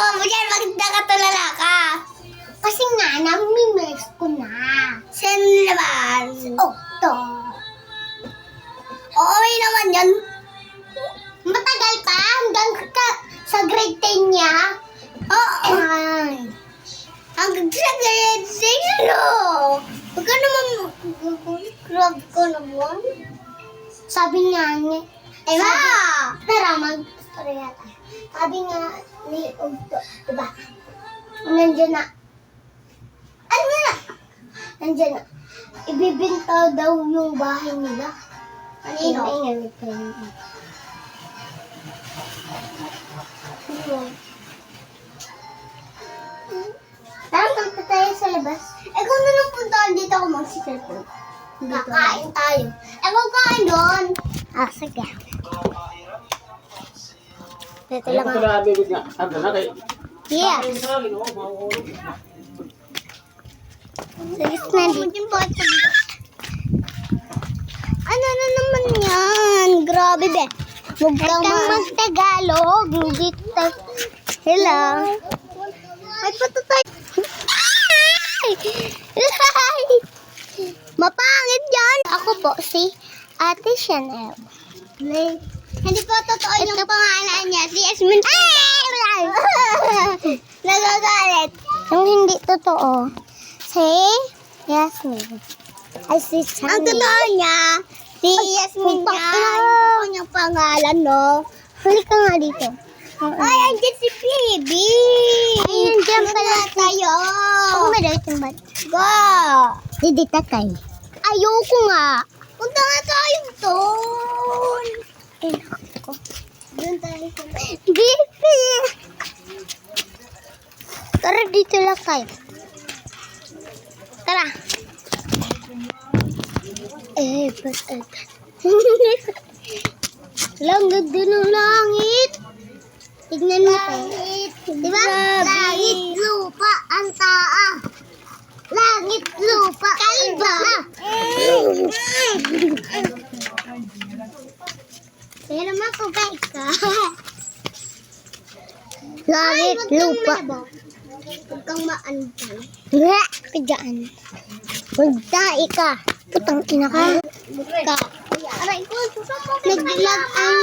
ginawa mo dyan? Bakit nakatulala ka? Kasi nga, nami-miss ko na. Saan naman? Oh, to. Oo, naman yan. Matagal pa, hanggang sa grade 10 niya. Oo. Hanggang sa grade 6, no? Huwag ka naman, grab ko naman. Sabi nga niya, ay ma! Tara, mag-storya tayo. Sabi nga ni Ugto, diba? Nandiyan na. Ano na? Nandiyan na. Ibibinta daw yung bahay nila. Kanino? Ay, kanino. Tara, punta tayo sa labas. Eh, kung na puntahan dito ako mag-cellphone. Kakain tayo. Eh, kung kain doon. Ah, sige. Ito lang ako. Yes. Sige na dito. Ano na naman yan? Grabe be. Huwag kang mag-Tagalog. Dito. Hello. Ay, patutay. Ay! Mapangit yan. Ako po si Ate Chanel. Hindi po totoo yung pangalan niya. Si Yasmin. Ay! Nagagalit. Yung hindi totoo. Si Yasmin. Ay, si Chanel. Ang totoo niya, si Yasmin niya. Yung totoo niyang pangalan, no? Huli ka nga dito. Ay, andyan si Phoebe. Ay, andyan pala tayo. Ako madawit yung bat. Go! Hindi tatay. Ayoko nga. Punta nga tayo doon. Eh, ako. Doon tayo sa Bibi. Tara, dito lang tayo. Tara. Ba't lang ganda ng langit. Tignan mo tayo. Diba? Langit, lupa, ang taas. Langit, lupa, kalba. Pero mapagay ka. Langit, lupa. Huwag kang maantan. Wala ka dyan. Magdai ka. Putang ina ka. Aray ko, nag-vlog ang